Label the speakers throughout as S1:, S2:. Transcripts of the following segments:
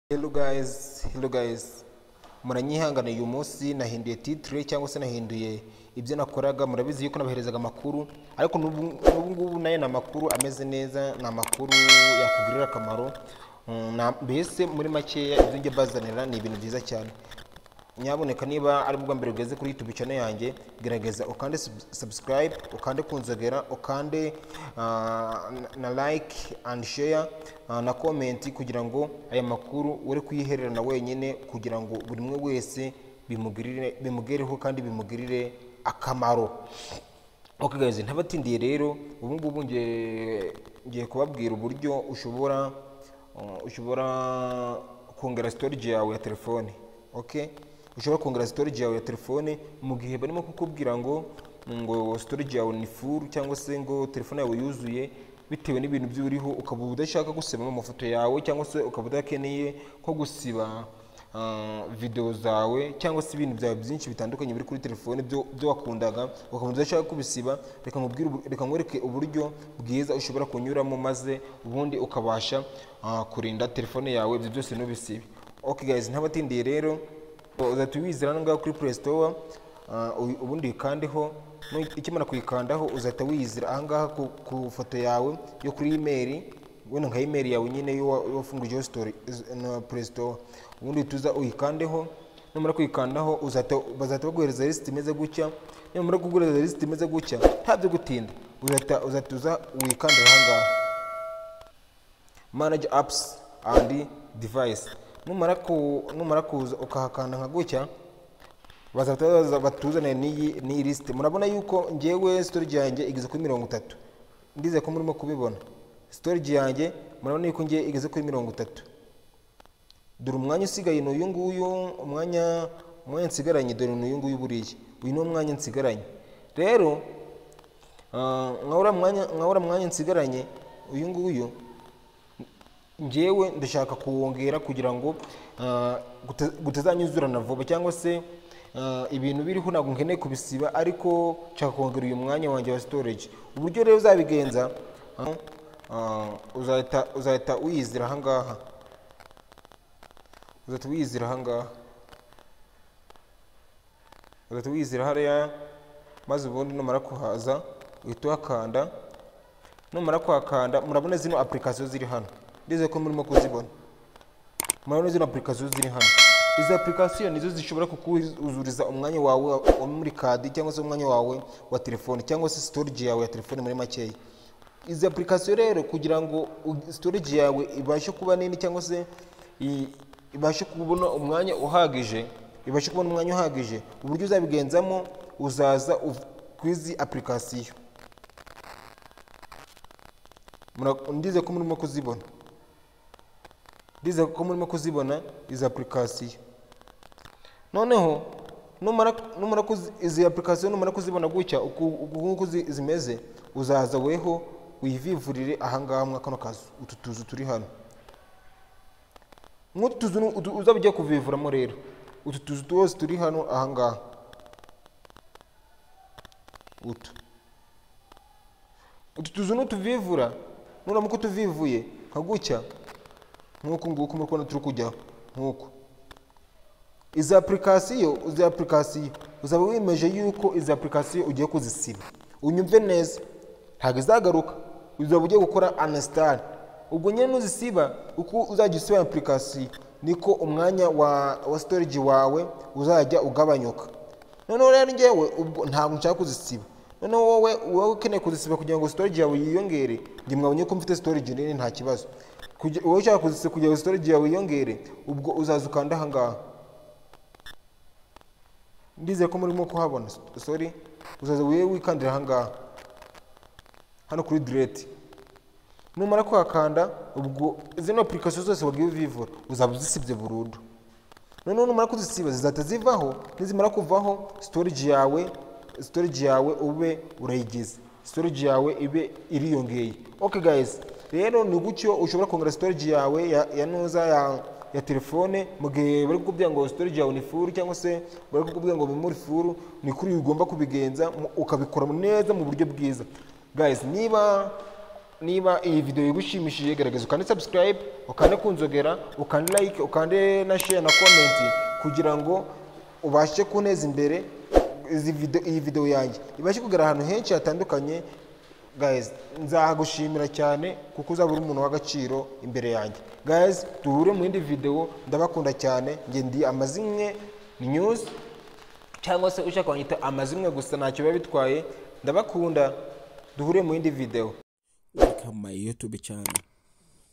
S1: Hello guys, muranyihangana uyu munsi nahinduye titre cyangwa se nahinduye ibyo nakoraga. Murabizi yuko nabaherezaga amakuru, ariko n'ubu ngubu nayo na makuru ameze neza, na makuru yakugirira akamaro. Mbese muri makeya ibyo ngiye bazanira ni ibintu byiza cyane. Nyaboneka niba ari bwa mbere ugeze kuri YouTube channel yanjye, gerageza ukande subscribe, ukande kunzogera, ukande na like and share na comment kugira ngo aya makuru uri kuyihererana wenyine, kugira ngo buri mwe wese bimugereho kandi bimugirire akamaro. Okay guys, ntabatindiye rero, ubu ngubu ngiye kubabwira uburyo ushobora kongera storage yawe ya telefone. Okay, ushobora kongera storage yawe ya telefone mu gihe barimo kukubwira ngo storage yawe ni full, cyangwa se ngo telefone yawe yuzuye bitewe n'ibintu by'uriho, ukaba udashaka gusiba amafoto yawe, cyangwa se ukaba udakeneye ko gusiba video zawe, cyangwa se ibintu byawe byinshi bitandukanye biri kuri telefone byo wakundaga, ukaba udashaka kubisiba. Reka nkwereke uburyo bwiza ushobora kunyuramo, maze ubundi ukabasha kurinda telefone yawe ibyo byose ntubisibe. Okay guys, ntabatindiye rero, uzatubizira ngaho kuri Play Store, ubundi ikandeho. Ikimara kuyikandaho uzahita wizira ahangaha ku foto yawe yo kuri email, wenda nka email yawe nyine yo wafunguje story na Play Store. Ubundi tuza uyikandeho, numara kuyikandaho bazahita baguhereza list imeze gutya. Numara kuguhereza list imeze gutya, ntabyo gutinda, uzatuza uyikandira ahangaha manage apps and device. Numara kuza ukahakanda nka gutya, batuzane ni list. Murabona yuko ngewe storage yanjye igeze kuri 30. Ndize ko murimo kubibona storage yanjye, murabona yuko ngiye igeze kuri 30. Dore umwanya usigaye no uyu nguyu, umwanya nsigaranye, dore n'uyu nguyu buriye. Uyu ni umwanya nsigaranye. Rero nkawura mwanya nsigaranye uyu nguyu, ngewe ndashaka kuwongera kugira ngo gutazanyuzurana vuba, cyangwa se ibintu biriho ntabwo nkeneye kubisiba, ariko nshaka kongera uyu mwanya wanjye wa storage. Uburyo rero uzabigenza, uzahita wiyizira ahangaha, uzahita wiyizira hariya, maze ubundi numara kuhaza uhita uhakanda. Numara kuhakanda, murabona zino application ziri hano, ndize ko murimo kuzibona. Murabona zino application ziri hano. Izi application nizo zishobora kukuzuriza umwanya wawe wa memory card, cyangwa se umwanya wawe wa telefone, cyangwa se storage yawe ya telefone muri makeya. Izi application rero, kugira ngo storage yawe ibashe kuba nini, cyangwa se ibashe kubona umwanya uhagije, uburyo uzabigenzamo, uzaza kwizi application. Ndize ko murimo kuzibona, izi application. Noneho numara izi application numara kuzibona gutya uko zimeze, uzaza weho uyivivurire ahangaha mwa kano kazu, ututuzu turi hano. Nk'ututuzu uzabijya kuvivuramo rero, ututuzu twose turi hano ahangaha, ututuzu n'utuvivura. Nuramuka utuvivuye nka gutya, nk'uko nguko muri kubona turi kujyaho nk'uko. Izi application uzaba wimeje yuko izi application ugiye kuzisiba. Unyumve neza, ntabwo izagaruka, uzaba ugiye gukora uninstall. Ubwo nyine nuzisiba, uko uzajya usiba application, niko umwanya wa storage wawe uzajya ugabanyuka. Noneho rero ngewe ubwo ntabwo nshaka kuzisiba. Noneho wowe ukeneye kuzisiba kugira ngo storage yawe yiyongere, ngi mwabonye ko mfite storage nini, nta kibazo. Wowe ushaka kuzisiba kugira ngo storage yawe yiyongere, ubwo uzaza ukanda ahangaha. Ndize ko murimo kuhabona, sorry, uzaza wikandira ahangaha hano kuri delete. Numara kuhakanda, ubwo zino application zose wagiye uvivura uzaba uzisibye burundu. Noneho numara kuzisiba zizahita zivaho, nizimara kuvaho storage yawe ube urayigize, storage yawe ibe iriyongeye. Okay guys, rero ni gutyo ushobora kongera storage yawe ya telefone mu gihe bari kukubwira ngo storage yawe ni full, cyangwa se bari kukubwira ngo memory full. Ni kuri ugomba kubigenza, ukabikora neza mu buryo bwiza. Guys, niba niba iyi video igushimishije gerageza ukande subscribe, ukande kunzogera, ukande like, ukande na share na comment kugira ngo ubashe kuneza imbere iyi video yanjye ibashe kugera ahantu henshi hatandukanye. Guys, nzagushimira cyane kuko uzabura umuntu w'agaciro imbere yanjye. Guys, duhure mu yindi video, ndabakunda cyane. Nge ndi Amazimwe News cyangwa se ushaka kwanyita Amazimwe gusa ntacyo biba bitwaye. Ndabakunda, duhure mu yindi video. Welcome my YouTube channel.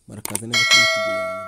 S1: Marakaza neza kuri YouTube yanjye.